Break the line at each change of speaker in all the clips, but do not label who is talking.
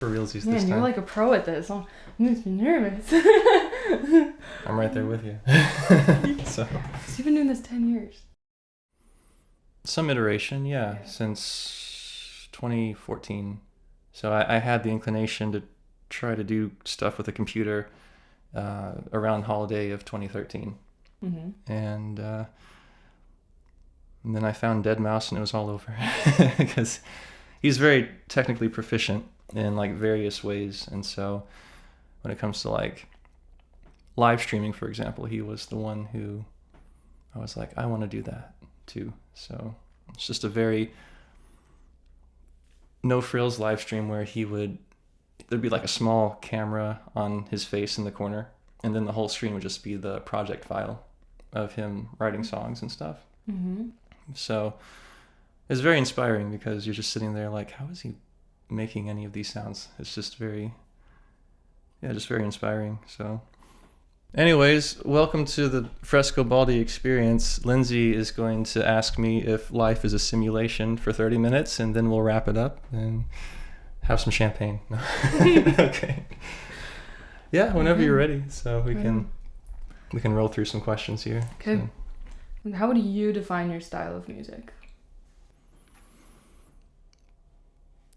For realsies
Man,
this
you're
time.
like a pro at this. I'm just nervous.
I'm right there with you. So
You've been doing this 10 years.
some iteration, yeah, since 2014. So I had the inclination to try to do stuff with a computer around holiday of 2013.
Mm-hmm.
And then I found Dead Mouse and it was all over because he's very technically proficient in like various ways. And so when it comes to like live streaming, for example, he was the one who I was like, I want to do that too. So it's just a very no frills live stream where there'd be like a small camera on his face in the corner, and then the whole screen would just be the project file of him writing songs and stuff.
Mm-hmm.
So it's very inspiring because you're just sitting there like, how is he making any of these sounds? It's just very inspiring. So anyways, welcome to the Frescobaldi experience. Lindsay is going to ask me if life is a simulation for 30 minutes, and then we'll wrap it up and have some champagne. Okay. Yeah, whenever you're ready. So we can roll through some questions here.
Okay.
So.
How would you define your style of music?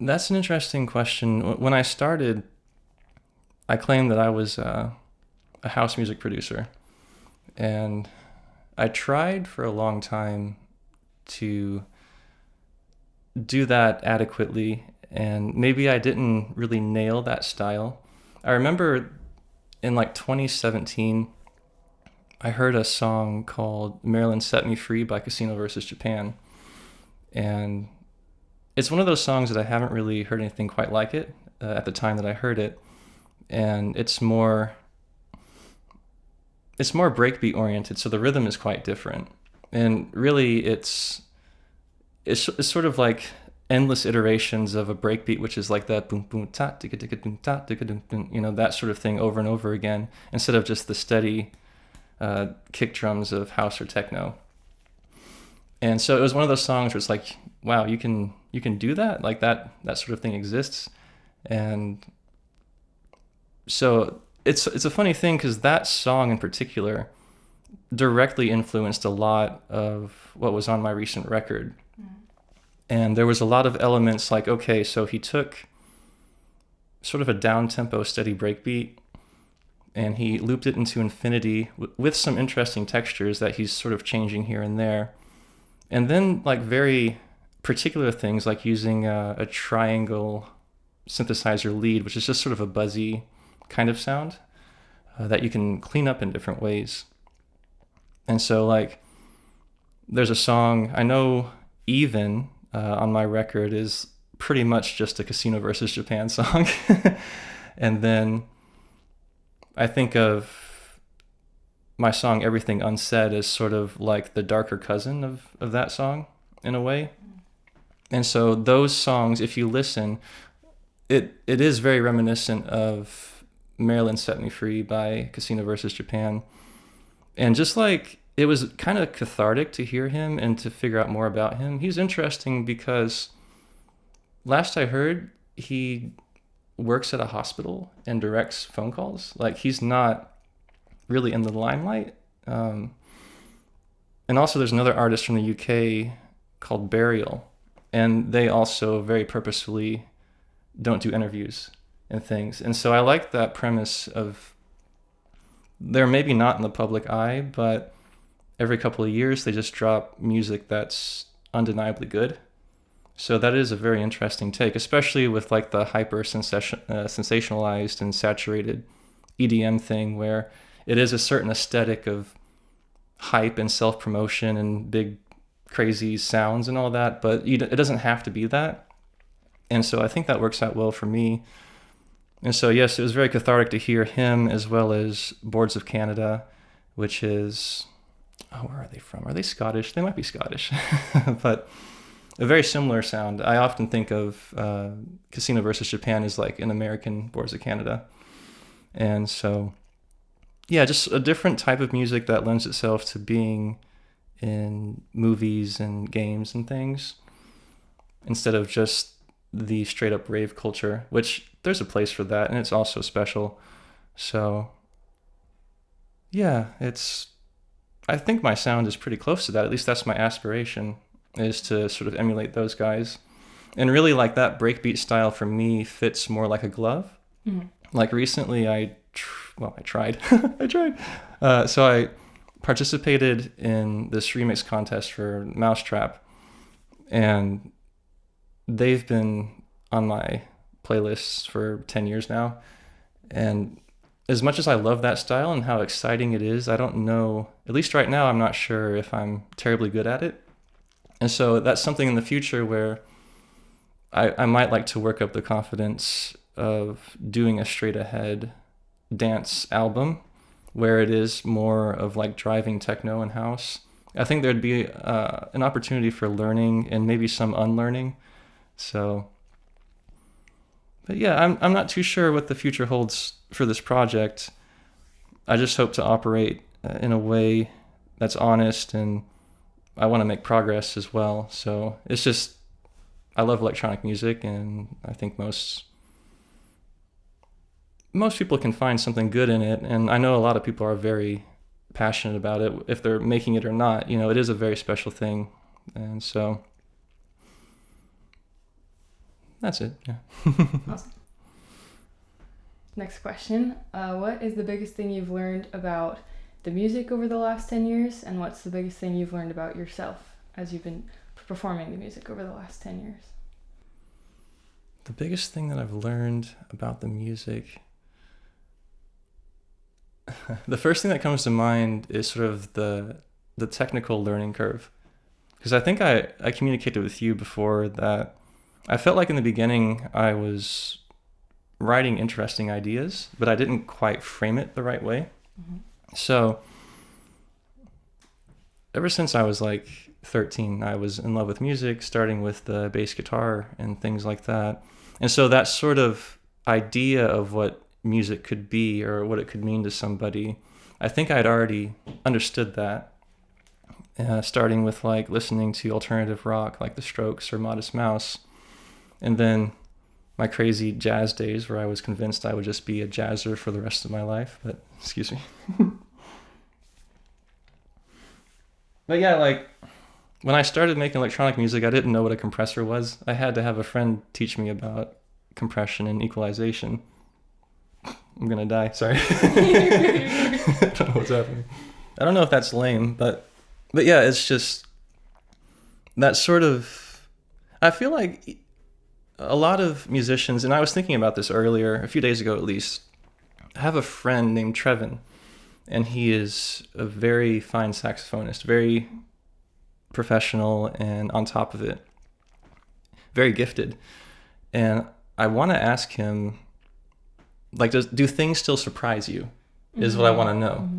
That's an interesting question. When I started, I claimed that I was a house music producer. And I tried for a long time to do that adequately. And maybe I didn't really nail that style. I remember in like 2017, I heard a song called Maryland Set Me Free by Casino versus Japan. And it's one of those songs that I haven't really heard anything quite like it at the time that I heard it. And it's more breakbeat oriented, so the rhythm is quite different. And really it's sort of like endless iterations of a breakbeat, which is like that boom boom ta ticka ticka boom ta ticka boom boom, that sort of thing over and over again, instead of just the steady kick drums of house or techno. And so it was one of those songs where it's like, wow, you can do that, like that sort of thing exists. And so it's a funny thing because that song in particular directly influenced a lot of what was on my recent record. And there was a lot of elements like, okay, so he took sort of a down-tempo steady breakbeat and he looped it into infinity with some interesting textures that he's sort of changing here and there. And then like very particular things like using a triangle synthesizer lead, which is just sort of a buzzy kind of sound that you can clean up in different ways. And so like there's a song, I know Even on my record is pretty much just a Casino versus Japan song. And then I think of my song Everything Unsaid as sort of like the darker cousin of that song in a way. And so those songs, if you listen, it is very reminiscent of Maryland Set Me Free by Casino versus Japan. And just like it was kind of cathartic to hear him and to figure out more about him. He's interesting because last I heard, he works at a hospital and directs phone calls. Like he's not really in the limelight. And also there's another artist from the UK called Burial, and they also very purposefully don't do interviews and things. And so I like that premise of they're maybe not in the public eye, but every couple of years they just drop music that's undeniably good. So that is a very interesting take, especially with like the hyper sensationalized and saturated EDM thing where it is a certain aesthetic of hype and self-promotion and big crazy sounds and all that, but it doesn't have to be that. And so I think that works out well for me. And so yes, it was very cathartic to hear him as well as Boards of Canada, which is, where are they from? Are they Scottish? They might be Scottish, but a very similar sound. I often think of Casino versus Japan as like an American Boards of Canada. And so, yeah, just a different type of music that lends itself to being in movies and games and things instead of just the straight up rave culture, which there's a place for that, and it's also special. So yeah, I think my sound is pretty close to that. At least that's my aspiration, is to sort of emulate those guys. And really, like, that breakbeat style for me fits more like a glove. Mm-hmm. Like recently I tried. I tried. So I participated in this remix contest for Mousetrap, and they've been on my playlists for 10 years now. And as much as I love that style and how exciting it is, I don't know, at least right now, I'm not sure if I'm terribly good at it. And so that's something in the future where I might like to work up the confidence of doing a straight ahead dance album where it is more of like driving techno and house. I think there'd be an opportunity for learning and maybe some unlearning. So, but yeah, I'm not too sure what the future holds for this project. I just hope to operate in a way that's honest, and I want to make progress as well. So it's just, I love electronic music, and I think most people can find something good in it, and I know a lot of people are very passionate about it, if they're making it or not. You know, it is a very special thing, and so that's it. Yeah.
Awesome. Next question. What is the biggest thing you've learned about the music over the last 10 years, and what's the biggest thing you've learned about yourself as you've been performing the music over the last 10 years?
The biggest thing that I've learned about the music, the first thing that comes to mind is sort of the technical learning curve. Because I think I communicated with you before that I felt like in the beginning I was writing interesting ideas, but I didn't quite frame it the right way. Mm-hmm. So ever since I was like 13, I was in love with music, starting with the bass guitar and things like that. And so that sort of idea of what music could be or what it could mean to somebody, I think I'd already understood that, starting with like listening to alternative rock like The Strokes or Modest Mouse. And then my crazy jazz days where I was convinced I would just be a jazzer for the rest of my life, but excuse me. But yeah, like when I started making electronic music, I didn't know what a compressor was. I had to have a friend teach me about compression and equalization. I'm gonna die, sorry. I don't know what's happening. I don't know if that's lame, but yeah, it's just that sort of, I feel like a lot of musicians, and I was thinking about this earlier, a few days ago at least, I have a friend named Trevin, and he is a very fine saxophonist, very professional and on top of it, very gifted. And I want to ask him, like, do things still surprise you? Is what I want to know.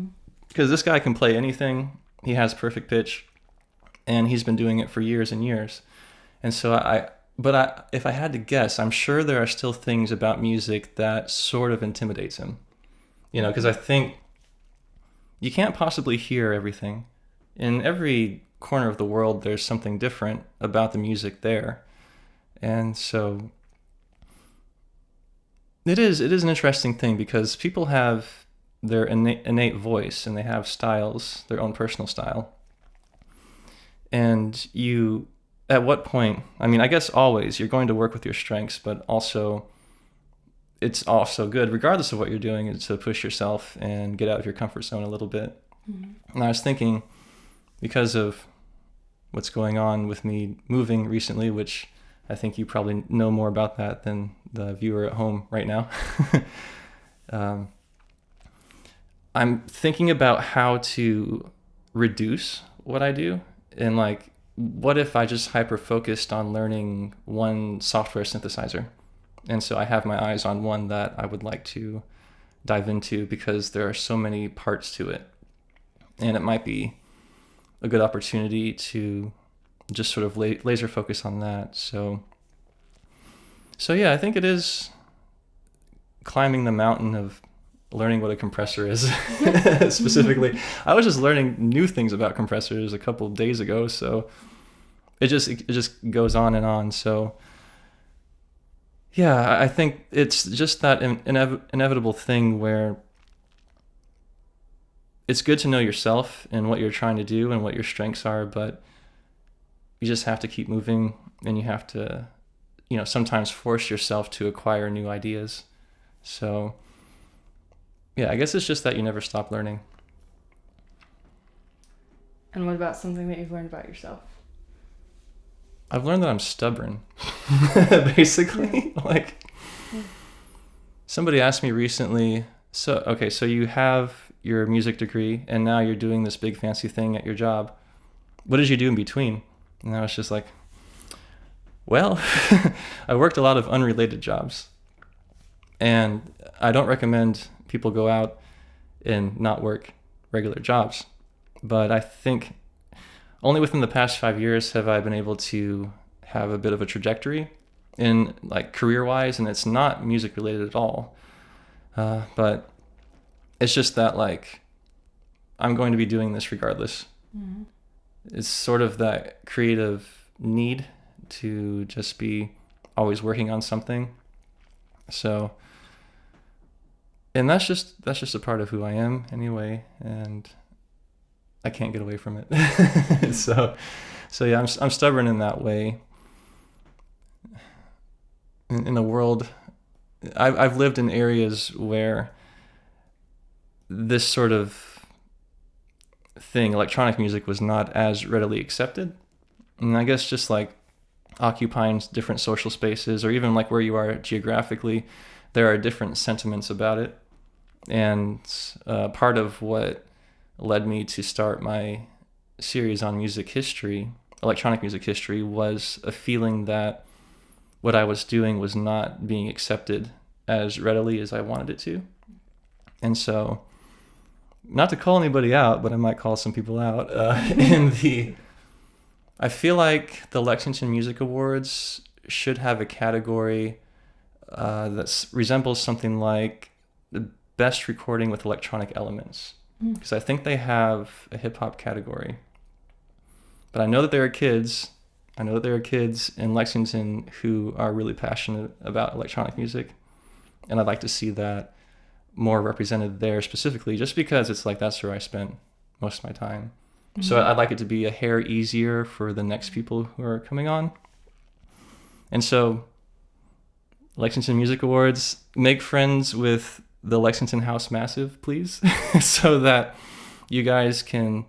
Because this guy can play anything. He has perfect pitch, and he's been doing it for years and years. And so if I had to guess, I'm sure there are still things about music that sort of intimidates him. You know, because I think you can't possibly hear everything. In every corner of the world, there's something different about the music there. And so it is an interesting thing, because people have their innate voice, and they have styles, their own personal style. And you, at what point, I mean, I guess always you're going to work with your strengths, but also it's also good, regardless of what you're doing, is to push yourself and get out of your comfort zone a little bit. Mm-hmm. And I was thinking, because of what's going on with me moving recently, which I think you probably know more about that than the viewer at home right now. I'm thinking about how to reduce what I do, and like, what if I just hyper-focused on learning one software synthesizer? And so I have my eyes on one that I would like to dive into, because there are so many parts to it. And it might be a good opportunity to just sort of laser focus on that. So yeah, I think it is climbing the mountain of learning what a compressor is. Specifically, I was just learning new things about compressors a couple of days ago, so it just goes on and on. So Yeah, I think it's just that inevitable thing where it's good to know yourself and what you're trying to do and what your strengths are, but you just have to keep moving, and you have to, sometimes force yourself to acquire new ideas. So, yeah, I guess it's just that you never stop learning.
And what about something that you've learned about yourself?
I've learned that I'm stubborn, basically. Somebody asked me recently, so you have your music degree and now you're doing this big fancy thing at your job. What did you do in between? And I was just like, well, I worked a lot of unrelated jobs. And I don't recommend people go out and not work regular jobs. But I think only within the past 5 years have I been able to have a bit of a trajectory in career-wise, and it's not music related at all. But it's just that I'm going to be doing this regardless. Mm-hmm. It's sort of that creative need to just be always working on something. So, and that's just a part of who I am anyway, and I can't get away from it. so yeah, I'm stubborn in that way. In a world, I've lived in areas where this sort of thing, electronic music, was not as readily accepted. And I guess just occupying different social spaces, or even where you are geographically, there are different sentiments about it. And part of what led me to start my series on music history, electronic music history, was a feeling that what I was doing was not being accepted as readily as I wanted it to. And so, not to call anybody out, but I might call some people out, I feel like the Lexington Music Awards should have a category that resembles something like the best recording with electronic elements. Because I think they have a hip-hop category. But I know that there are kids in Lexington who are really passionate about electronic music. And I'd like to see that more represented there specifically, just because it's that's where I spent most of my time. Mm-hmm. So I'd like it to be a hair easier for the next people who are coming on. And so, Lexington Music Awards, make friends with the Lexington House Massive, please, so that you guys can,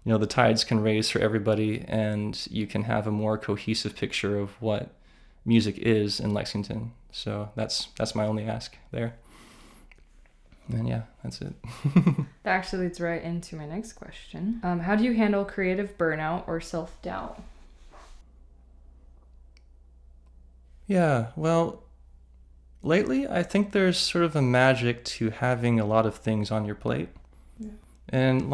the tides can raise for everybody, and you can have a more cohesive picture of what music is in Lexington. So that's my only ask there. And yeah, that's it.
That actually leads right into my next question. How do you handle creative burnout or self-doubt?
Yeah, well, lately I think there's sort of a magic to having a lot of things on your plate. Yeah. And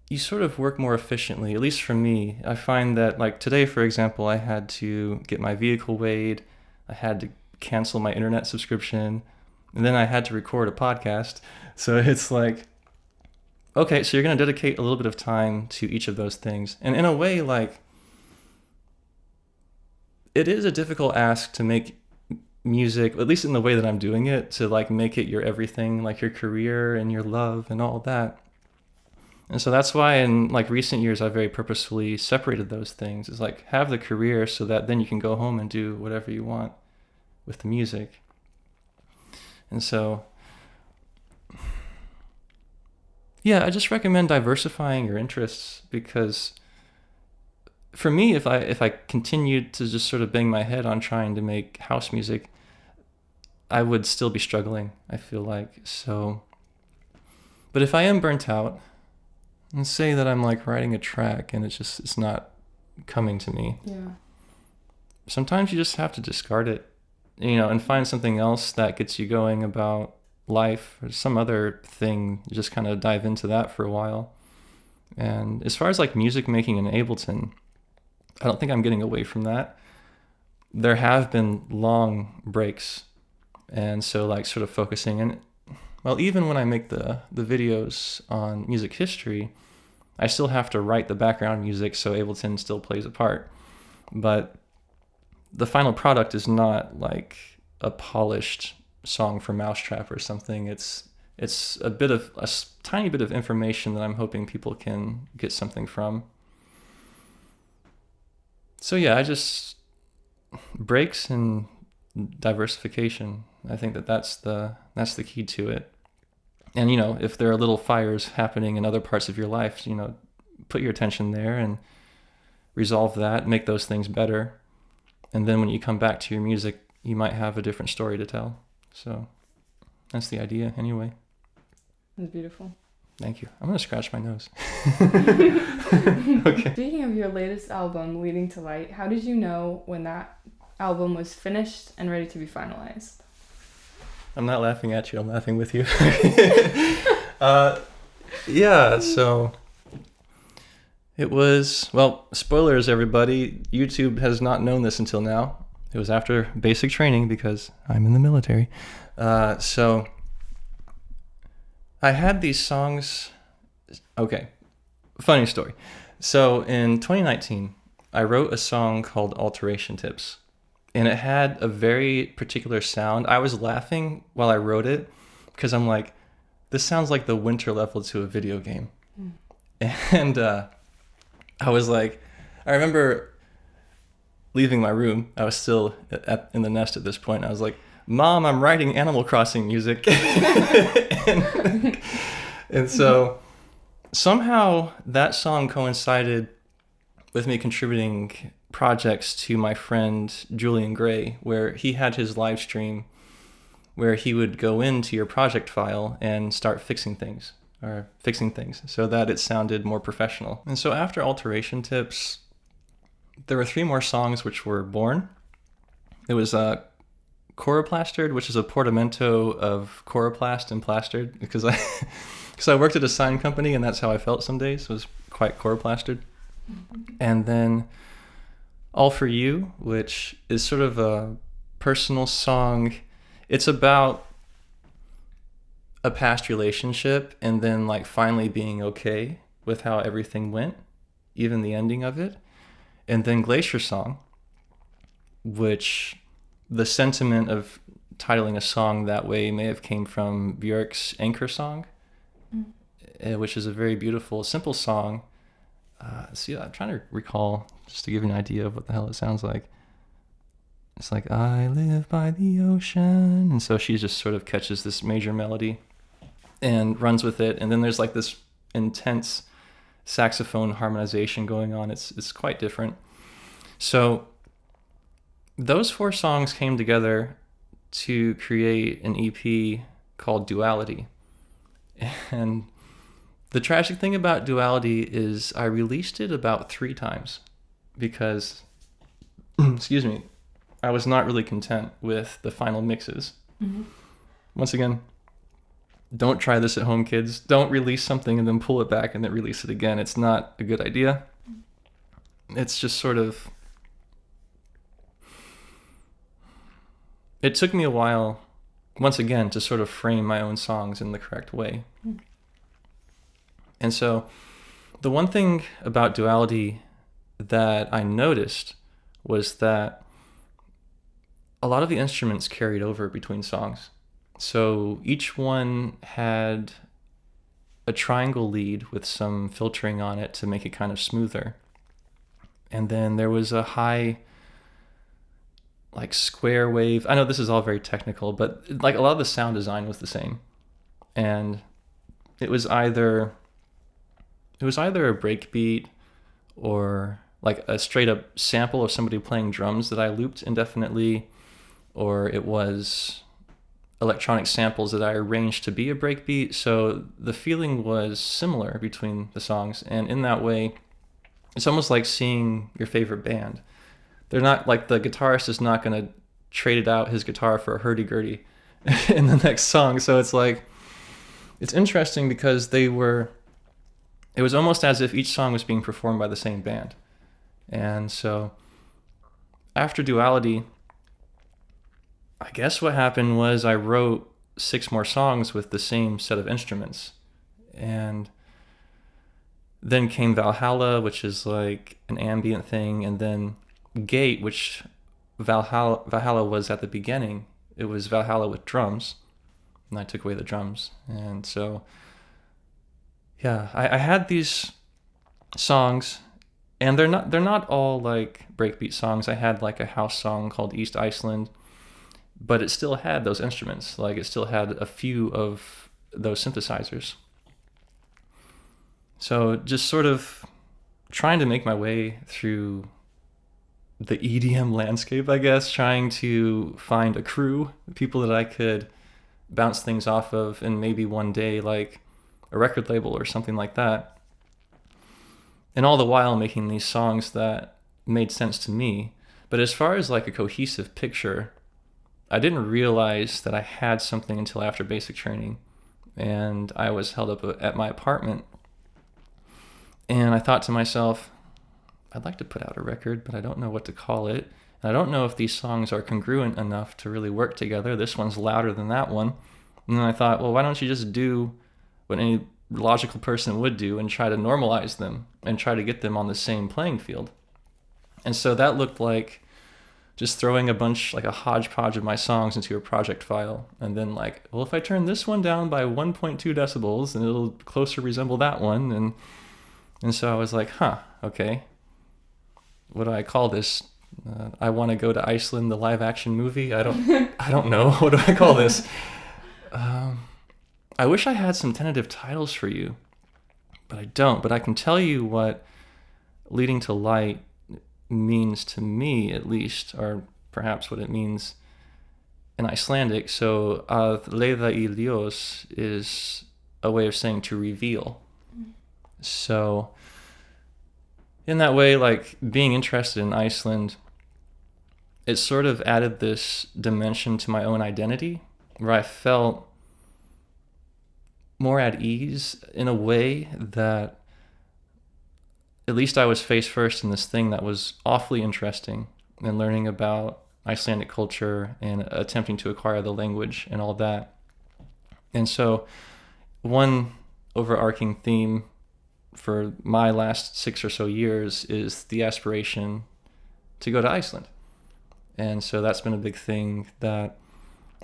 you sort of work more efficiently, at least for me. I find that today, for example, I had to get my vehicle weighed, I had to cancel my internet subscription, and then I had to record a podcast. So it's okay, so you're going to dedicate a little bit of time to each of those things. And in a way, it is a difficult ask to make music, at least in the way that I'm doing it, to make it your everything, your career and your love and all that. And so that's why in recent years, I've very purposefully separated those things. It's have the career so that then you can go home and do whatever you want with the music. And so, yeah, I just recommend diversifying your interests, because for me, if I continued to just sort of bang my head on trying to make house music, I would still be struggling, I feel like. So, but if I am burnt out, and say that I'm writing a track and it's not coming to me.
Yeah.
Sometimes you just have to discard it, and find something else that gets you going about life, or some other thing. You just kind of dive into that for a while. And as far as music making in Ableton, I don't think I'm getting away from that. There have been long breaks, and so sort of focusing. And well, even when I make the videos on music history, I still have to write the background music, so Ableton still plays a part. But the final product is not like a polished song for Mousetrap or something. It's a tiny bit of information that I'm hoping people can get something from. So yeah, I just breaks and diversification. I think that's the key to it. And if there are little fires happening in other parts of your life, put your attention there and resolve that, make those things better. And then when you come back to your music, you might have a different story to tell. So that's the idea anyway.
That's beautiful.
Thank you. I'm going to scratch my nose.
Okay. Speaking of your latest album, Leading to Light, how did you know when that album was finished and ready to be finalized?
I'm not laughing at you. I'm laughing with you. Yeah, so it was, well, spoilers, everybody. YouTube has not known this until now. It was after basic training because I'm in the military. So I had these songs. Okay, funny story. So in 2019, I wrote a song called Alteration Tips, and it had a very particular sound. I was laughing while I wrote it because I'm like, this sounds like the winter level to a video game. And I was like, I remember leaving my room. I was still in the nest at this point. I was like, Mom, I'm writing Animal Crossing music. and so somehow that song coincided with me contributing projects to my friend Julian Gray, where he had his live stream where he would go into your project file and start fixing things so that it sounded more professional. And so after Alteration Tips, there were 3 more songs which were born. It was Coroplastered, which is a portmanteau of coroplast and plastered, because I worked at a sign company and that's how I felt some days, was quite coroplastered. And then All For You, which is sort of a personal song. It's about a past relationship and then like finally being okay with how everything went, even the ending of it. And then Glacier Song, which the sentiment of titling a song that way may have came from Björk's Anchor Song, which is a very beautiful, simple song. See, I'm trying to recall, just to give you an idea of what the hell it sounds like. It's like, I live by the ocean. And so she just sort of catches this major melody and runs with it. And then there's like this intense saxophone harmonization going on. It's quite different. So those 4 songs came together to create an EP called Duality. And the tragic thing about Duality is I released it about 3 times because, excuse me, I was not really content with the final mixes. Mm-hmm. Once again, don't try this at home, kids. Don't release something and then pull it back and then release it again. It's not a good idea. It's just sort of... It took me a while, once again, to sort of frame my own songs in the correct way. And so the one thing about Duality that I noticed was that a lot of the instruments carried over between songs. So each one had a triangle lead with some filtering on it to make it kind of smoother. And then there was a high, like, square wave. I know this is all very technical, but like a lot of the sound design was the same. And it was either a breakbeat or like a straight up sample of somebody playing drums that I looped indefinitely, or it was electronic samples that I arranged to be a breakbeat. So the feeling was similar between the songs. And in that way, it's almost like seeing your favorite band. They're not like, the guitarist is not going to trade out his guitar for a hurdy-gurdy in the next song. So it's like, it's interesting because it was almost as if each song was being performed by the same band. And so after Duality, I guess what happened was I wrote 6 more songs with the same set of instruments. And then came Valhalla, which is like an ambient thing, and then Gate, which Valhalla was at the beginning. It was Valhalla with drums, and I took away the drums. And so, yeah, I had these songs, and they're not all like breakbeat songs. I had like a house song called East Iceland, but it still had those instruments. Like it still had a few of those synthesizers. So just sort of trying to make my way through the EDM landscape, I guess, trying to find a crew, people that I could bounce things off of, and maybe one day like a record label or something like that. And all the while making these songs that made sense to me. But as far as like a cohesive picture, I didn't realize that I had something until after basic training. And I was held up at my apartment. And I thought to myself, I'd like to put out a record, but I don't know what to call it. And I don't know if these songs are congruent enough to really work together. This one's louder than that one. And then I thought, well, why don't you just do what any logical person would do and try to normalize them and try to get them on the same playing field. And so that looked like just throwing a bunch, like a hodgepodge of my songs into a project file. And then like, well, if I turn this one down by 1.2 decibels, then it'll closer resemble that one. And so I was like, okay, what do I call this? I Want to Go to Iceland, the live action movie. I don't know. What do I call this? I wish I had some tentative titles for you, but I don't. But I can tell you what Leading to Light means to me, at least, or perhaps what it means in Icelandic. So, Leiða í ljós is a way of saying to reveal. So, in that way, like being interested in Iceland, it sort of added this dimension to my own identity, where I felt more at ease in a way that at least I was face first in this thing that was awfully interesting, and learning about Icelandic culture and attempting to acquire the language and all that. And so one overarching theme for my last 6 or so years is the aspiration to go to Iceland. And so that's been a big thing that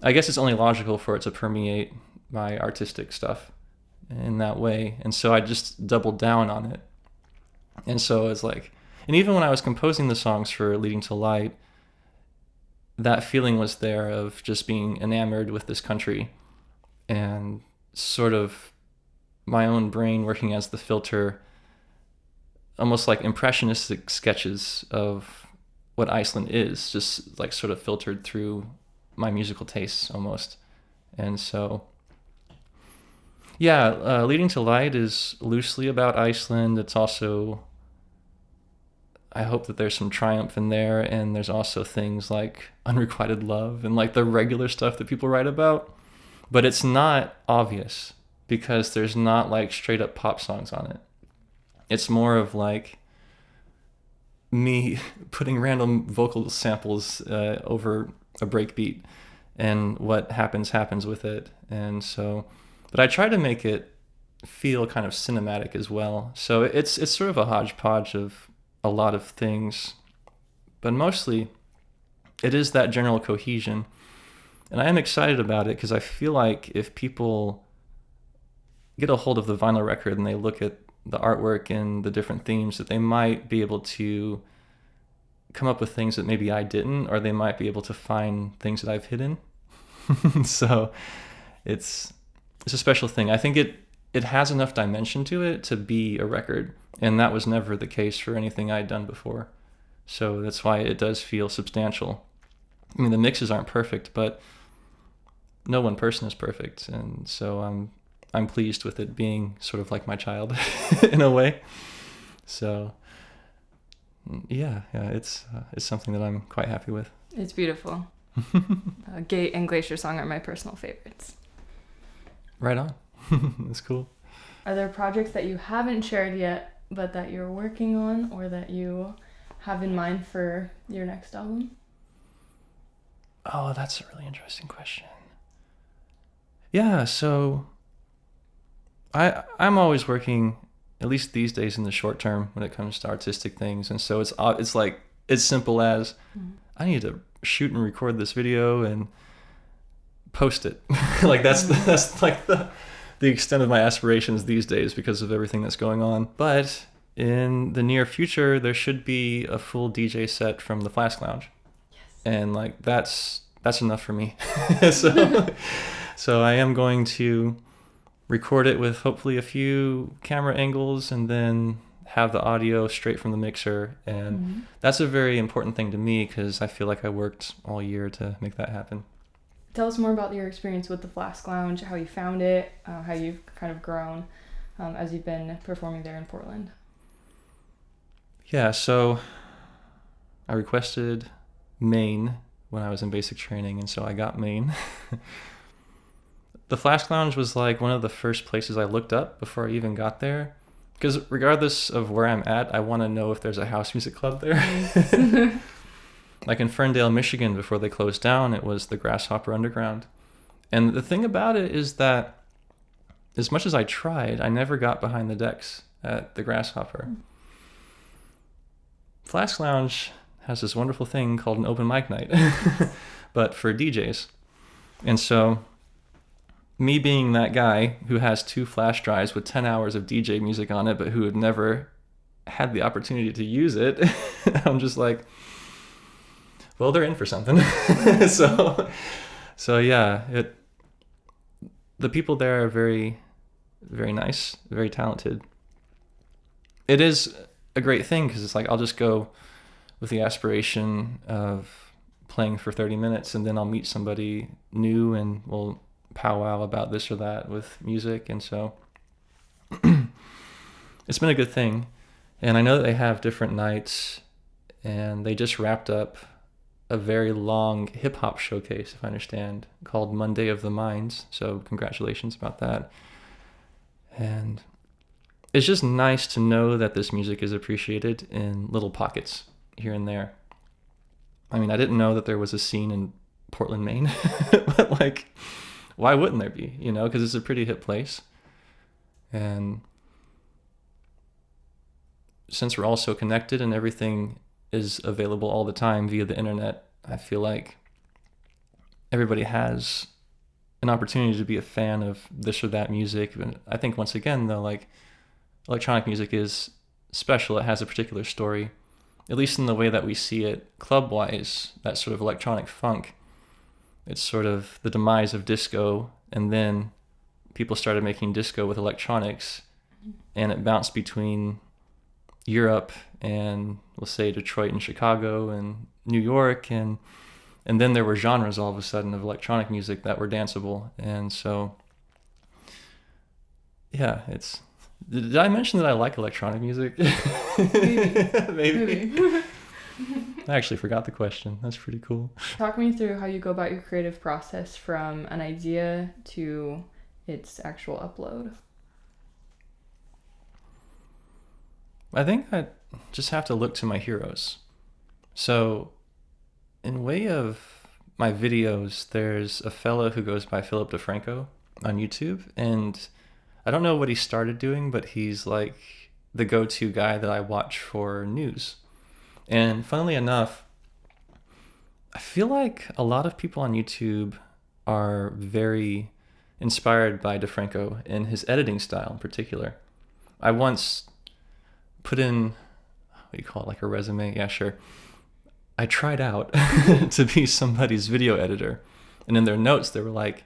I guess it's only logical for it to permeate my artistic stuff in that way. And so I just doubled down on it. And so it's like, and even when I was composing the songs for Leading to Light, that feeling was there of just being enamored with this country and sort of my own brain working as the filter, almost like impressionistic sketches of what Iceland is, just like sort of filtered through my musical tastes almost. And so, yeah, Leading to Light is loosely about Iceland. It's also, I hope that there's some triumph in there, and there's also things like unrequited love and like the regular stuff that people write about, but it's not obvious because there's not like straight up pop songs on it. It's more of like me putting random vocal samples over a breakbeat, and what happens with it. And so, but I try to make it feel kind of cinematic as well. So it's sort of a hodgepodge of a lot of things, but mostly it is that general cohesion. And I am excited about it because I feel like if people get a hold of the vinyl record and they look at the artwork and the different themes, that they might be able to come up with things that maybe I didn't, or they might be able to find things that I've hidden. So it's a special thing. I think it has enough dimension to it to be a record, and that was never the case for anything I'd done before. So that's why it does feel substantial. I mean, the mixes aren't perfect, but no one person is perfect, and so I'm pleased with it being sort of like my child in a way. So yeah, it's something that I'm quite happy with.
It's beautiful. Gate and Glacier Song are my personal favorites.
Right on. That's cool.
Are there projects that you haven't shared yet, but that you're working on, or that you have in mind for your next album?
Oh, that's a really interesting question. Yeah, so I'm always working, at least these days, in the short term when it comes to artistic things, and so it's like as simple as I need to shoot and record this video and post it. Like that's like the extent of my aspirations these days because of everything that's going on. But in the near future, there should be a full DJ set from the Flask Lounge.
Yes.
And like that's enough for me. So I am going to record it with hopefully a few camera angles and then have the audio straight from the mixer. And that's a very important thing to me because I feel like I worked all year to make that happen.
Tell us more about your experience with the Flask Lounge, how you found it, how you've kind of grown as you've been performing there in Portland.
Yeah, so I requested Maine when I was in basic training, and so I got Maine. The Flask Lounge was like one of the first places I looked up before I even got there. Because regardless of where I'm at, I want to know if there's a house music club there. Like in Ferndale, Michigan, before they closed down, it was the Grasshopper Underground. And the thing about it is that as much as I tried, I never got behind the decks at the Grasshopper. Flask Lounge has this wonderful thing called an open mic night, but for DJs. And so me being that guy who has 2 flash drives with 10 hours of DJ music on it, but who had never had the opportunity to use it, I'm just like, well, they're in for something. So yeah, the people there are very, very nice, very talented. It is a great thing because it's like I'll just go with the aspiration of playing for 30 minutes and then I'll meet somebody new and we'll powwow about this or that with music. And so it's been a good thing. And I know that they have different nights and they just wrapped up a very long hip hop showcase, if I understand, called Monday of the Minds. So congratulations about that. And it's just nice to know that this music is appreciated in little pockets here and there. I mean, I didn't know that there was a scene in Portland, Maine, but like, why wouldn't there be? You know, because it's a pretty hip place. And since we're all so connected and everything is available all the time via the internet, I feel like everybody has an opportunity to be a fan of this or that music. And I think once again, though, like electronic music is special. It has a particular story, at least in the way that we see it club-wise, that sort of electronic funk. It's sort of the demise of disco, and then people started making disco with electronics, and it bounced between Europe and, let's say, Detroit and Chicago and New York, and then there were genres all of a sudden of electronic music that were danceable. And so, yeah, it's... Did I mention that I like electronic music? Maybe. I actually forgot the question. That's pretty cool.
Talk me through how you go about your creative process from an idea to its actual upload.
I think I just have to look to my heroes. So, in way of my videos, there's a fellow who goes by Philip DeFranco on YouTube, and I don't know what he started doing, but he's like the go-to guy that I watch for news. And funnily enough, I feel like a lot of people on YouTube are very inspired by DeFranco and his editing style in particular. I once put in, what do you call it, like a resume? Yeah, sure. I tried out to be somebody's video editor. And in their notes, they were like,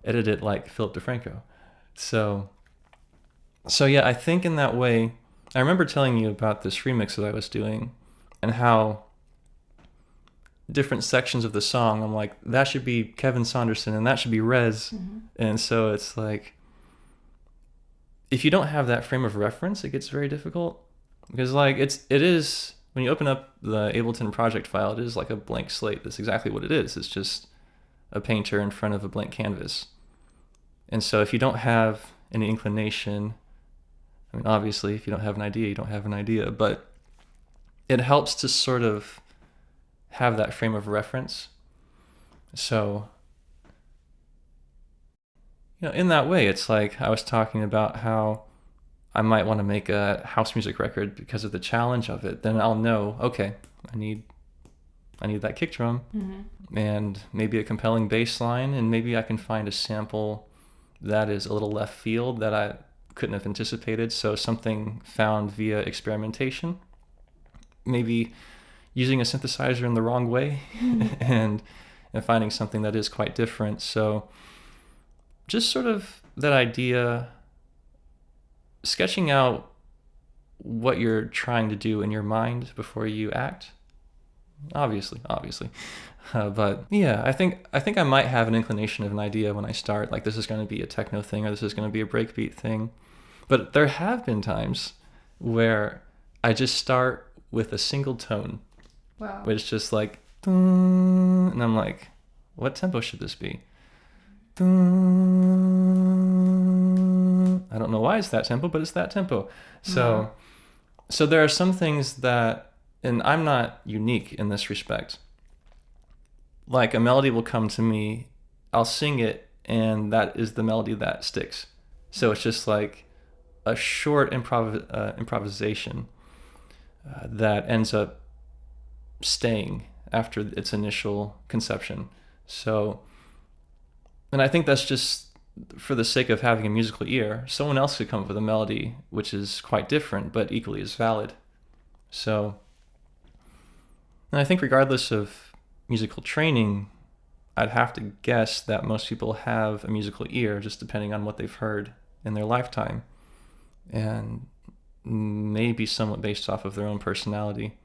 edit it like Philip DeFranco. So yeah, I think in that way, I remember telling you about this remix that I was doing and how different sections of the song, I'm like, that should be Kevin Saunderson and that should be Rez. Mm-hmm. And so it's like, if you don't have that frame of reference, it gets very difficult. Because like it is, when you open up the Ableton project file, it is like a blank slate. That's exactly what it is. It's just a painter in front of a blank canvas. And so if you don't have any inclination, I mean, obviously, if you don't have an idea, you don't have an idea, but it helps to sort of have that frame of reference. So, you know, in that way, it's like I was talking about how I might want to make a house music record because of the challenge of it. Then I'll know, okay, I need that kick drum, and maybe a compelling bass line, and maybe I can find a sample that is a little left field that I couldn't have anticipated. So something found via experimentation, maybe using a synthesizer in the wrong way, and finding something that is quite different. So just sort of that idea, sketching out what you're trying to do in your mind before you act. Obviously. But yeah, I think I might have an inclination of an idea when I start, like this is going to be a techno thing or this is going to be a breakbeat thing. But there have been times where I just start with a single tone.
Wow.
It's just like, dun, and I'm like, what tempo should this be? Dun. I don't know why it's that tempo, but it's that tempo. So there are some things that, and I'm not unique in this respect. Like a melody will come to me, I'll sing it, and that is the melody that sticks. So it's just like a short improvisation that ends up staying after its initial conception. So, and I think that's just for the sake of having a musical ear. Someone else could come up with a melody which is quite different but equally as valid. So, and I think regardless of musical training, I'd have to guess that most people have a musical ear, just depending on what they've heard in their lifetime, and maybe somewhat based off of their own personality.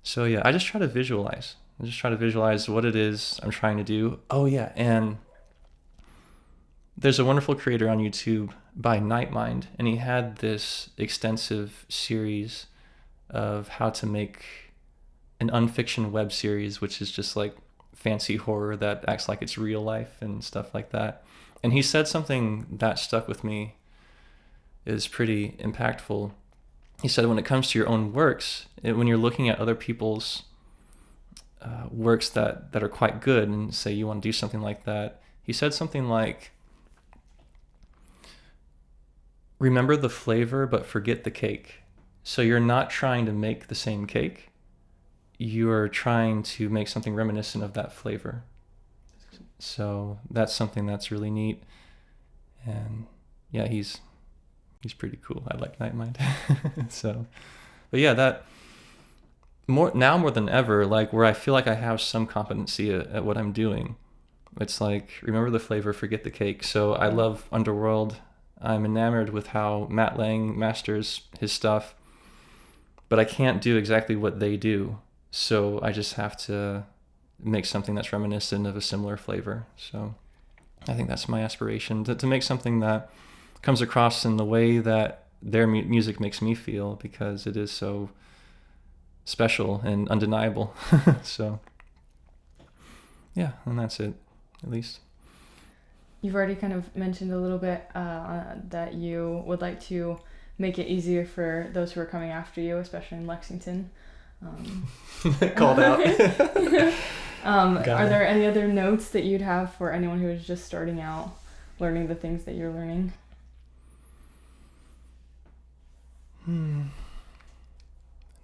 So yeah, I just try to visualize. What it is I'm trying to do. Oh yeah, and there's a wonderful creator on YouTube by Nightmind, and he had this extensive series of how to make an unfiction web series, which is just like fancy horror that acts like it's real life and stuff like that. And he said something that stuck with me, is pretty impactful. He said, when it comes to your own works, when you're looking at other people's works that are quite good, and say you want to do something like that, he said something like, remember the flavor but forget the cake. So you're not trying to make the same cake, you're trying to make something reminiscent of that flavor. So that's something that's really neat. And yeah, he's pretty cool. I like Nightmind. So, but yeah, that more than ever, like where I feel like I have some competency at what I'm doing. It's like, remember the flavor, forget the cake. So I love Underworld. I'm enamored with how Matt Lang masters his stuff, but I can't do exactly what they do. So I just have to make something that's reminiscent of a similar flavor. So I think that's my aspiration, to make something that comes across in the way that their music makes me feel, because it is so special and undeniable. So yeah, and that's it, at least.
You've already kind of mentioned a little bit that you would like to make it easier for those who are coming after you, especially in Lexington.
Called out.
Are there any other notes that you'd have for anyone who is just starting out learning the things that you're learning?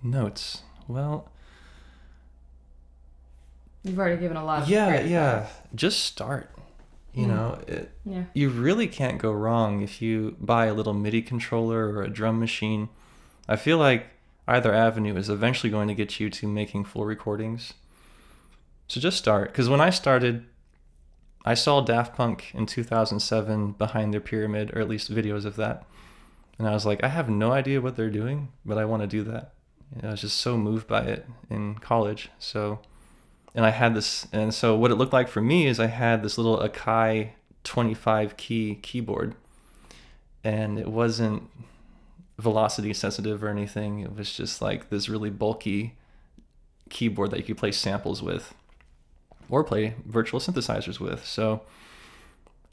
Notes. Well,
you've already given a lot of
yeah. Just start. You know, you really can't go wrong if you buy a little MIDI controller or a drum machine. I feel like either avenue is eventually going to get you to making full recordings. So just start. Because when I started, I saw Daft Punk in 2007 behind their pyramid, or at least videos of that. And I was like, I have no idea what they're doing, but I want to do that. I was just so moved by it in college. So, and I had this, and so what it looked like for me is I had this little Akai 25 key keyboard, and it wasn't velocity sensitive or anything. It was just like this really bulky keyboard that you could play samples with or play virtual synthesizers with. So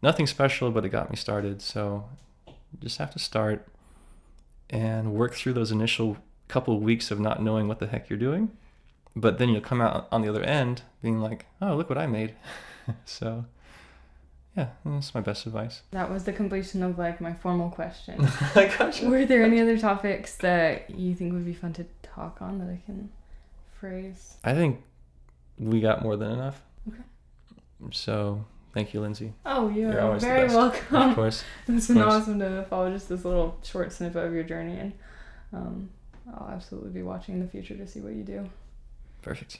nothing special, but it got me started. So you just have to start and work through those initial couple of weeks of not knowing what the heck you're doing. But then you'll come out on the other end being like, oh, look what I made. So yeah, that's my best advice.
That was the completion of like my formal question.
I gotcha.
Were there any other topics that you think would be fun to talk on that I can praise?
I think we got more than enough.
Okay.
So thank you, Lindsay.
Oh,
You're
you're
always the
very
best.
welcome.
Of course.
It's been
course.
awesome to follow just this little short snippet of your journey, and I'll absolutely be watching in the future to see what you do.
Perfect.